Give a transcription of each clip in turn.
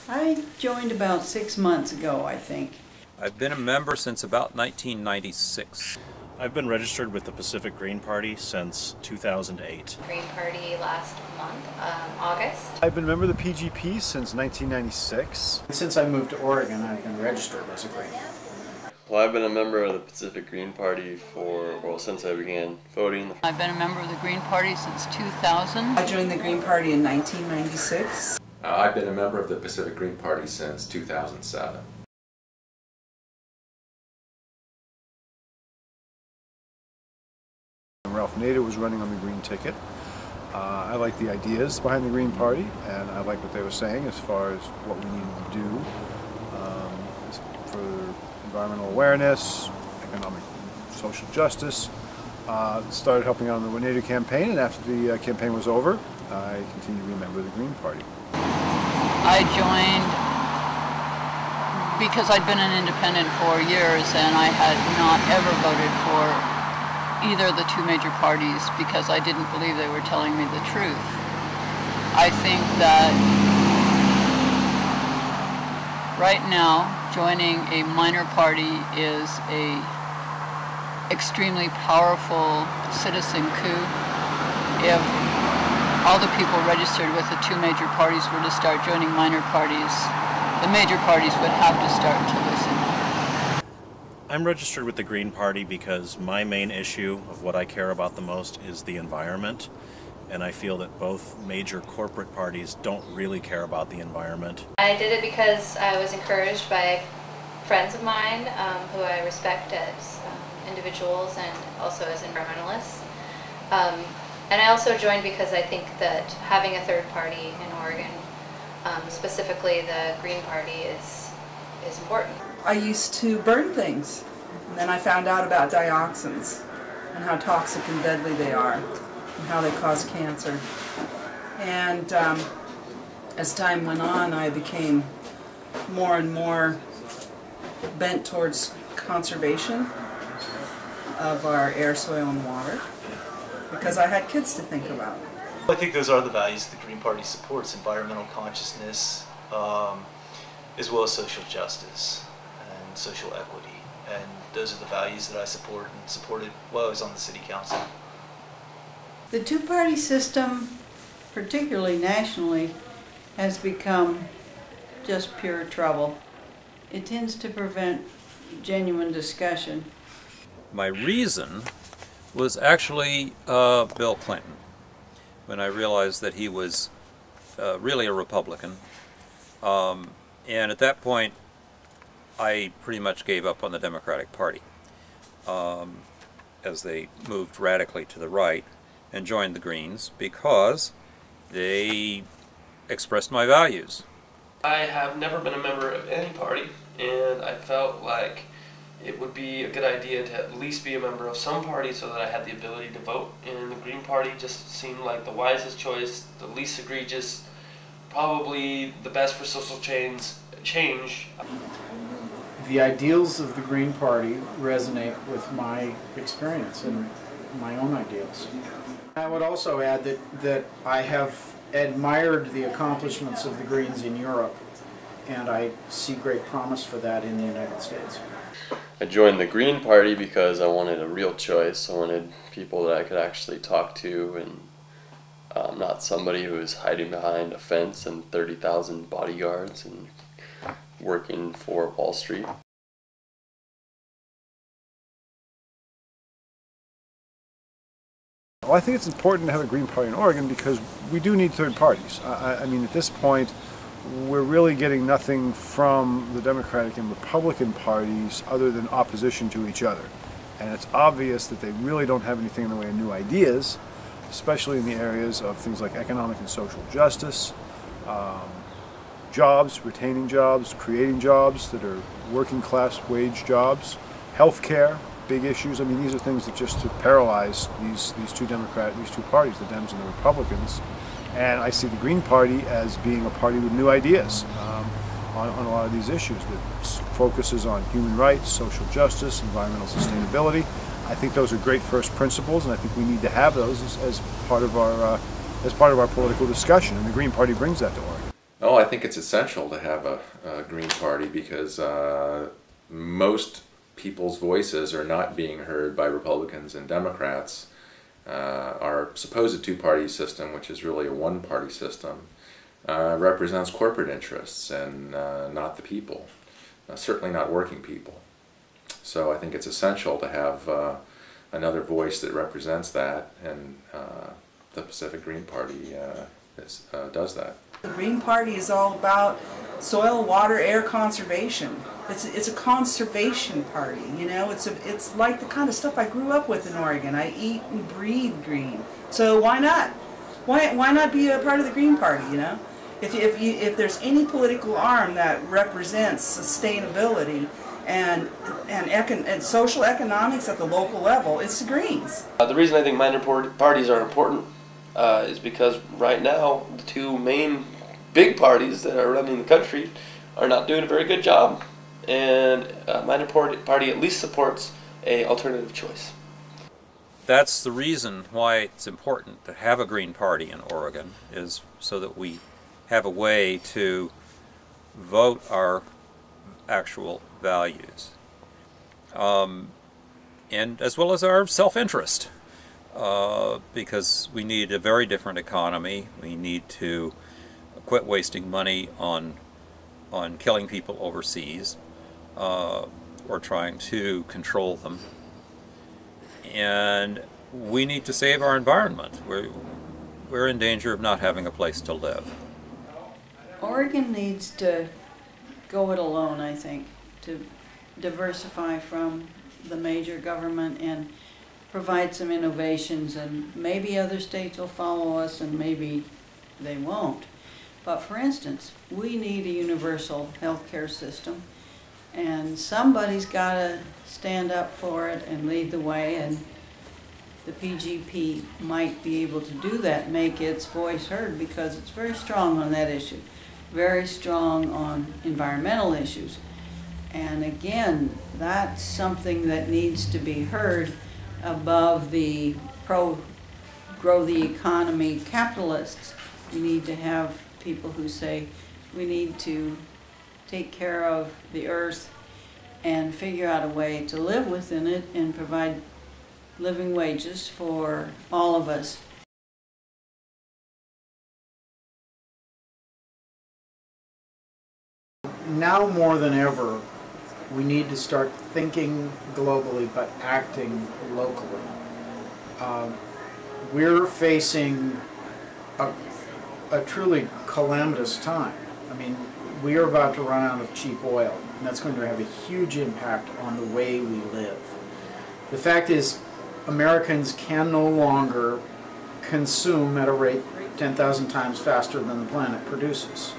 I joined about 6 months ago, I think. I've been a member since about 1996. I've been registered with the Pacific Green Party since 2008. Green Party last month, August. I've been a member of the PGP since 1996. Since I moved to Oregon, I've been registered as a Green. Well, I've been a member of the Pacific Green Party since I began voting. I've been a member of the Green Party since 2000. I joined the Green Party in 1996. I've been a member of the Pacific Green Party since 2007. Ralph Nader was running on the Green ticket. I like the ideas behind the Green Party, and I like what they were saying as far as what we needed to do for environmental awareness, economic, social justice. Started helping out on the Nader campaign, and after the campaign was over, I continued to be a member of the Green Party. I joined because I'd been an independent for years, and I had not ever voted for either of the two major parties because I didn't believe they were telling me the truth. I think that right now joining a minor party is a extremely powerful citizen coup. If all the people registered with the two major parties were to start joining minor parties, the major parties would have to start to listen. I'm registered with the Green Party because my main issue of what I care about the most is the environment, and I feel that both major corporate parties don't really care about the environment. I did it because I was encouraged by friends of mine who I respect as individuals and also as environmentalists. And I also joined because I think that having a third party in Oregon, specifically the Green Party, is important. I used to burn things, and then I found out about dioxins and how toxic and deadly they are and how they cause cancer. And as time went on, I became more and more bent towards conservation of our air, soil, and water because I had kids to think about. I think those are the values the Green Party supports: environmental consciousness, as well as social justice and social equity. And those are the values that I support and supported while I was on the city council. The two-party system, particularly nationally, has become just pure trouble. It tends to prevent genuine discussion. My reason was actually Bill Clinton, when I realized that he was really a Republican. And at that point, I pretty much gave up on the Democratic Party as they moved radically to the right and joined the Greens because they expressed my values. I have never been a member of any party, and I felt like it would be a good idea to at least be a member of some party so that I had the ability to vote. And the Green Party just seemed like the wisest choice, the least egregious, probably the best for social change. The ideals of the Green Party resonate with my experience and my own ideals. I would also add that I have admired the accomplishments of the Greens in Europe, and I see great promise for that in the United States. I joined the Green Party because I wanted a real choice. I wanted people that I could actually talk to, and not somebody who is hiding behind a fence and 30,000 bodyguards and working for Wall Street. Well, I think it's important to have a Green Party in Oregon because we do need third parties. I mean, at this point, we're really getting nothing from the Democratic and Republican parties other than opposition to each other. And it's obvious that they really don't have anything in the way of new ideas, especially in the areas of things like economic and social justice, jobs, retaining jobs, creating jobs that are working class wage jobs, healthcare, big issues. I mean, these are things that just paralyze these two parties, the Dems and the Republicans. And I see the Green Party as being a party with new ideas on a lot of these issues that focuses on human rights, social justice, environmental sustainability. I think those are great first principles, and I think we need to have those as part of our political discussion. And the Green Party brings that to Oregon. Oh, I think it's essential to have a Green Party because most people's voices are not being heard by Republicans and Democrats. Our supposed two-party system, which is really a one-party system, represents corporate interests and not the people, certainly not working people. So I think it's essential to have another voice that represents that, and the Pacific Green Party does that. The Green Party is all about soil, water, air conservation. It's a conservation party, you know. It's like the kind of stuff I grew up with in Oregon. I eat and breathe green. So why not? Why not be a part of the Green Party, you know? If there's any political arm that represents sustainability and social economics at the local level, it's the Greens. The reason I think minor parties are important is because right now the two main big parties that are running the country are not doing a very good job, and a minor party at least supports an alternative choice. That's the reason why it's important to have a Green Party in Oregon, is so that we have a way to vote our actual values, and as well as our self-interest, because we need a very different economy. We need to quit wasting money on killing people overseas, or trying to control them, and we need to save our environment. We're in danger of not having a place to live. Oregon needs to go it alone, I think, to diversify from the major government and provide some innovations, and maybe other states will follow us and maybe they won't. But for instance, we need a universal health care system, and somebody's got to stand up for it and lead the way, and the PGP might be able to do that, make its voice heard, because it's very strong on that issue, very strong on environmental issues. And again, that's something that needs to be heard above the grow the economy capitalists. We need to have people who say we need to take care of the earth and figure out a way to live within it and provide living wages for all of us. Now more than ever, we need to start thinking globally but acting locally. We're facing a truly calamitous time. I mean, we are about to run out of cheap oil, and that's going to have a huge impact on the way we live. The fact is, Americans can no longer consume at a rate 10,000 times faster than the planet produces.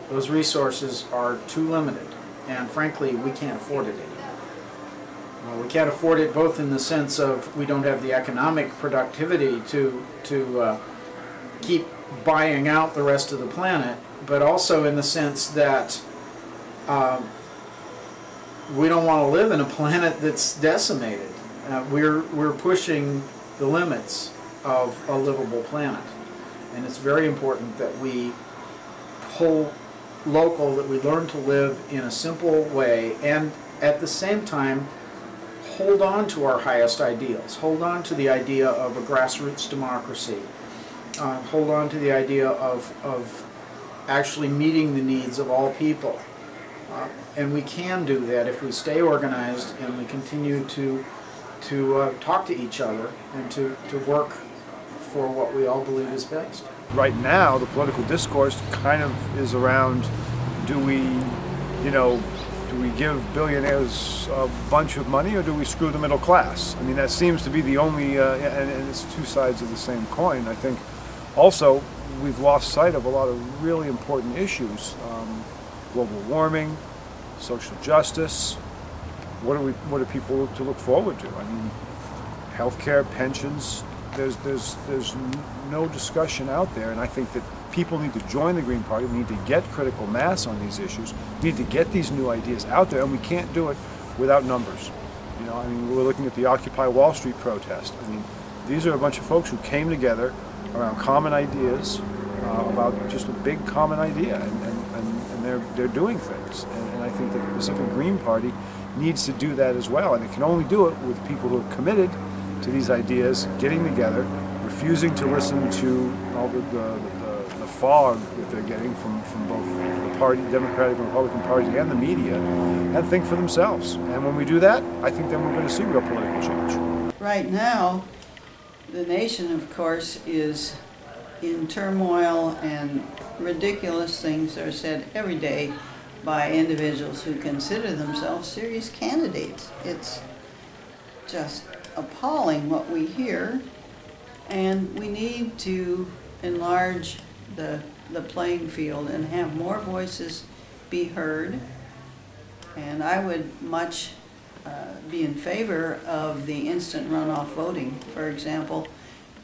Those resources are too limited, and frankly, we can't afford it anymore. We can't afford it both in the sense of we don't have the economic productivity to keep buying out the rest of the planet, but also in the sense that we don't want to live in a planet that's decimated. We're pushing the limits of a livable planet, and it's very important that we pull local, that we learn to live in a simple way, and at the same time hold on to our highest ideals, hold on to the idea of a grassroots democracy, hold on to the idea of actually meeting the needs of all people. And we can do that if we stay organized and we continue to talk to each other and to work for what we all believe is best. Right now, the political discourse kind of is around, do we give billionaires a bunch of money, or do we screw the middle class? I mean, that seems to be the only, and it's two sides of the same coin. I think also we've lost sight of a lot of really important issues. Global warming, social justice. What are people to look forward to? I mean, healthcare, pensions. There's no discussion out there, and I think that people need to join the Green Party. We need to get critical mass on these issues. We need to get these new ideas out there, and we can't do it without numbers. You know, I mean, we're looking at the Occupy Wall Street protest. I mean, these are a bunch of folks who came together around common ideas, about just a big common idea, and they're doing things. And I think that the Pacific Green Party needs to do that as well, and it can only do it with people who are committed to these ideas, getting together, refusing to listen to all the fog that they're getting from both the party, Democratic and Republican parties, and the media, and think for themselves. And when we do that, I think then we're going to see real political change. Right now, the nation, of course, is in turmoil, and ridiculous things are said every day by individuals who consider themselves serious candidates. It's just appalling what we hear, and we need to enlarge the playing field and have more voices be heard. And I would much be in favor of the instant runoff voting, for example,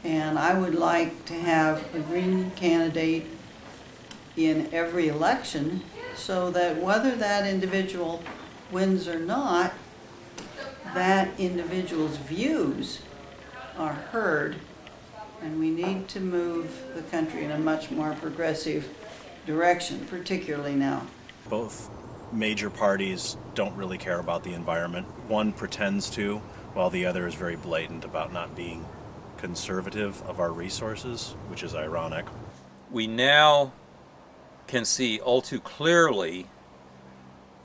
and I would like to have a Green candidate in every election so that whether that individual wins or not, that individual's views are heard, and we need to move the country in a much more progressive direction, particularly now. Both major parties don't really care about the environment. One pretends to, while the other is very blatant about not being conservative of our resources, which is ironic. We now can see all too clearly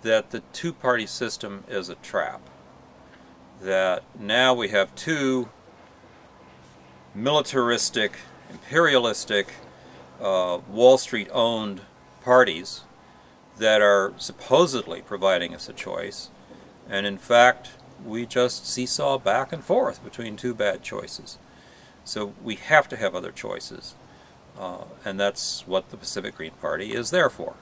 that the two-party system is a trap. That now we have two militaristic, imperialistic, Wall Street-owned parties that are supposedly providing us a choice, and in fact we just seesaw back and forth between two bad choices. So we have to have other choices, and that's what the Pacific Green Party is there for.